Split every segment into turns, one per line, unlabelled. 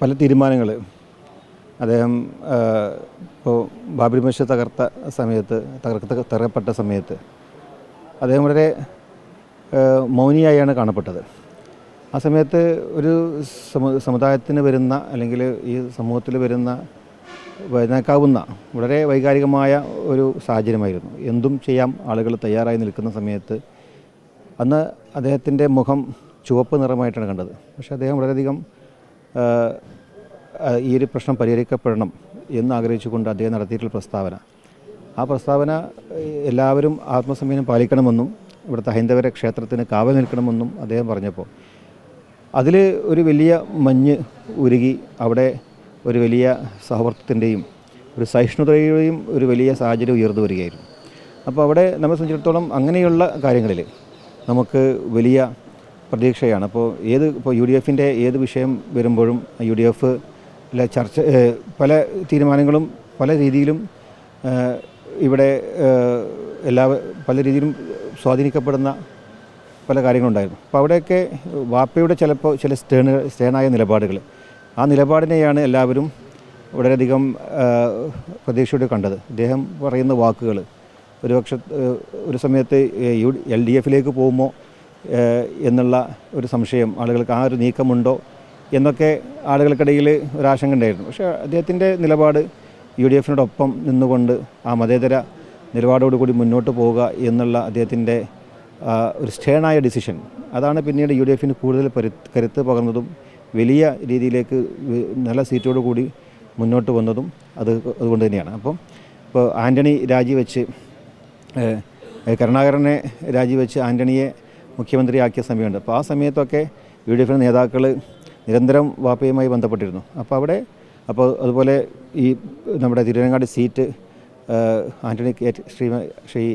പല തീരുമാനങ്ങൾ അദ്ദേഹം ഇപ്പോൾ ബാബരി മസ്ജിദ് തകർക്കപ്പെട്ട സമയത്ത് അദ്ദേഹം വളരെ മൗനിയായാണ് കാണപ്പെട്ടത്. ആ സമയത്ത് ഒരു സമുദായത്തിന് വരുന്ന അല്ലെങ്കിൽ ഈ സമൂഹത്തിൽ വരുന്നേക്കാവുന്ന വളരെ വൈകാരികമായ ഒരു സാഹചര്യമായിരുന്നു. എന്തും ചെയ്യാം ആളുകൾ തയ്യാറായി നിൽക്കുന്ന സമയത്ത് അന്ന് അദ്ദേഹത്തിൻ്റെ മുഖം ചുവപ്പ് നിറമായിട്ടാണ് കണ്ടത്. പക്ഷേ അദ്ദേഹം വളരെയധികം ഈ ഒരു പ്രശ്നം പരിഹരിക്കപ്പെടണം എന്ന് ആഗ്രഹിച്ചുകൊണ്ട് അദ്ദേഹം നടത്തിയിട്ടുള്ള ആ പ്രസ്താവന എല്ലാവരും ആത്മസംയമനം പാലിക്കണമെന്നും ഇവിടുത്തെ ഹൈന്ദവര ക്ഷേത്രത്തിന് കാവൽ നിൽക്കണമെന്നും അദ്ദേഹം പറഞ്ഞപ്പോൾ അതിൽ ഒരു വലിയ മഞ്ഞ് ഉരുകി അവിടെ ഒരു വലിയ സൗഹൃദത്തിൻ്റെയും ഒരു സഹിഷ്ണുതയുടെയും ഒരു വലിയ സാഹചര്യം ഉയർന്നു വരികയായിരുന്നു. അപ്പോൾ അവിടെ നമ്മെ സംബന്ധിച്ചിടത്തോളം അങ്ങനെയുള്ള കാര്യങ്ങളിൽ നമുക്ക് വലിയ പ്രതീക്ഷയാണ്. ഇപ്പോൾ UDFൻ്റെ ഏത് വിഷയം വരുമ്പോഴും UDF ചർച്ച പല തീരുമാനങ്ങളും പല രീതിയിലും ഇവിടെ പല രീതിയിലും സ്വാധീനിക്കപ്പെടുന്ന പല കാര്യങ്ങളുണ്ടായിരുന്നു. അപ്പോൾ അവിടെയൊക്കെ വാപ്പയുടെ ചിലപ്പോൾ ചില സ്റ്റേണായ നിലപാടുകൾ, ആ നിലപാടിനെയാണ് എല്ലാവരും വളരെയധികം പ്രതീക്ഷയോടെ കണ്ടത്. അദ്ദേഹം പറയുന്ന വാക്കുകൾ ഒരു സമയത്ത് LDFലേക്ക് പോകുമോ എന്നുള്ള ഒരു സംശയം ആളുകൾക്ക്, ആ ഒരു നീക്കമുണ്ടോ എന്നൊക്കെ ആളുകൾക്കിടയിൽ ഒരാശങ്ക ഉണ്ടായിരുന്നു. പക്ഷേ അദ്ദേഹത്തിൻ്റെ നിലപാട് UDFനോടൊപ്പം നിന്നുകൊണ്ട് ആ മതേതര നിലപാടോടുകൂടി മുന്നോട്ട് പോവുക എന്നുള്ള അദ്ദേഹത്തിൻ്റെ ഒരു സ്റ്റേണായ ഡിസിഷൻ, അതാണ് പിന്നീട് UDFന് കൂടുതൽ കരുത്ത് പകർന്നതും വലിയ രീതിയിലേക്ക് നല്ല സീറ്റോടുകൂടി മുന്നോട്ട് വന്നതും അതുകൊണ്ട് തന്നെയാണ്. ഇപ്പോൾ ആൻ്റണി കരുണാകരനെ രാജിവെച്ച് ആൻ്റണിയെ മുഖ്യമന്ത്രിയാക്കിയ സമയമുണ്ട്. അപ്പോൾ ആ സമയത്തൊക്കെ UDF നേതാക്കൾ നിരന്തരം വാപ്പയുമായി ബന്ധപ്പെട്ടിരുന്നു. അതുപോലെ ഈ നമ്മുടെ തിരുവനങ്ങാട് സീറ്റ് ശ്രീ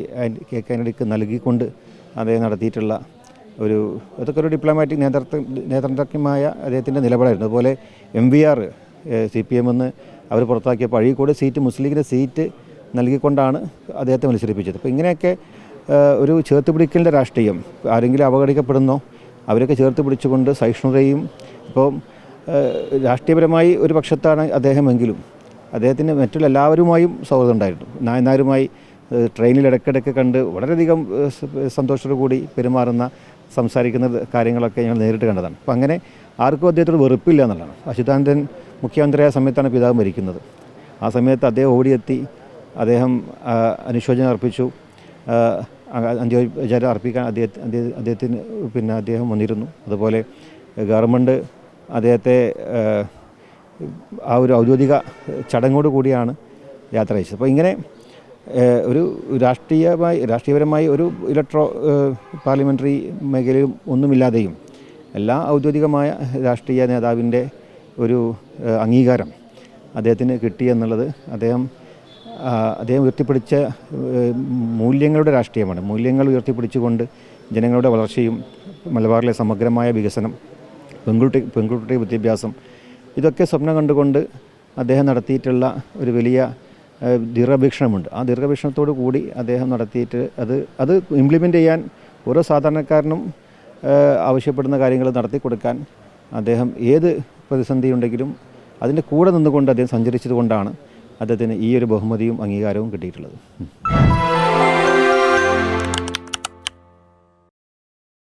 കെ ആൻ്റണിക്ക് നൽകിക്കൊണ്ട് അദ്ദേഹം നടത്തിയിട്ടുള്ള അതൊക്കെ ഒരു ഡിപ്ലോമാറ്റിക് നേതൃത്വമായ അദ്ദേഹത്തിൻ്റെ നിലപാടായിരുന്നു. അതുപോലെ MVR CPM അവർ പുറത്താക്കിയപ്പോൾ അഴീക്കോട് സീറ്റ് മുസ്ലിം ലീഗിൻ്റെ സീറ്റ് നൽകിക്കൊണ്ടാണ് അദ്ദേഹത്തെ മത്സരിപ്പിച്ചത്. അപ്പോൾ ഇങ്ങനെയൊക്കെ ഒരു ചേർത്ത് പിടിക്കലിൻ്റെ രാഷ്ട്രീയം, ആരെങ്കിലും അവഗണിക്കപ്പെടുന്നോ അവരൊക്കെ ചേർത്ത് പിടിച്ചുകൊണ്ട് സഹിഷ്ണുതയും, ഇപ്പോൾ രാഷ്ട്രീയപരമായി ഒരു പക്ഷത്താണ് അദ്ദേഹമെങ്കിലും അദ്ദേഹത്തിന് മറ്റുള്ള എല്ലാവരുമായും സൗഹൃദം ഉണ്ടായിരുന്നു. നായന്മാരുമായി ട്രെയിനിൽ ഇടയ്ക്കിടയ്ക്ക് കണ്ട് വളരെയധികം സന്തോഷത്തോടുകൂടി സംസാരിക്കുന്ന കാര്യങ്ങളൊക്കെ ഞങ്ങൾ നേരിട്ട് കണ്ടതാണ്. അപ്പോൾ അങ്ങനെ ആർക്കും അദ്ദേഹത്തോട് വെറുപ്പില്ല എന്നുള്ളതാണ്. അച്യുതാനന്ദൻ മുഖ്യമന്ത്രിയായ സമയത്താണ് പിതാവ് മരിക്കുന്നത്. ആ സമയത്ത് അദ്ദേഹം ഓടിയെത്തി, അദ്ദേഹം അനുശോചനം അർപ്പിച്ചു. അന്ത്യോപചാരം അർപ്പിക്കാൻ അദ്ദേഹത്തിന് അദ്ദേഹം വന്നിരുന്നു. അതുപോലെ ഗവൺമെൻറ് അദ്ദേഹത്തെ ആ ഒരു ഔദ്യോഗിക ചടങ്ങോട് കൂടിയാണ് യാത്ര അയച്ചത്. അപ്പോൾ ഇങ്ങനെ ഒരു രാഷ്ട്രീയപരമായി ഒരു പാർലമെൻ്ററി മേഖലയിലും ഒന്നുമില്ലാതെയും എല്ലാ ഔദ്യോഗികമായ രാഷ്ട്രീയ നേതാവിൻ്റെ ഒരു അംഗീകാരം അദ്ദേഹത്തിന് കിട്ടിയെന്നുള്ളത് അദ്ദേഹം ഉയർത്തിപ്പിടിച്ച മൂല്യങ്ങളുടെ രാഷ്ട്രീയമാണ്. മൂല്യങ്ങൾ ഉയർത്തിപ്പിടിച്ചുകൊണ്ട് ജനങ്ങളുടെ വളർച്ചയും മലബാറിലെ സമഗ്രമായ വികസനം, പെൺകുട്ടി വിദ്യാഭ്യാസം, ഇതൊക്കെ സ്വപ്നം കണ്ടുകൊണ്ട് അദ്ദേഹം നടത്തിയിട്ടുള്ള ഒരു വലിയ ദീർഘവീക്ഷണമുണ്ട്. ആ ദീർഘവീക്ഷണത്തോടു കൂടി അദ്ദേഹം നടത്തിയിട്ട് അത് ഇംപ്ലിമെൻ്റ് ചെയ്യാൻ ഓരോ സാധാരണക്കാരനും ആവശ്യപ്പെടുന്ന കാര്യങ്ങൾ നടത്തി കൊടുക്കാൻ അദ്ദേഹം ഏത് പ്രതിസന്ധി ഉണ്ടെങ്കിലും അതിൻ്റെ കൂടെ നിന്നുകൊണ്ട് അദ്ദേഹം സഞ്ചരിച്ചതുകൊണ്ടാണ് അദ്ദേഹത്തിന് ഈ ഒരു ബഹുമതിയും അംഗീകാരവും കിട്ടിയിട്ടുള്ളത്.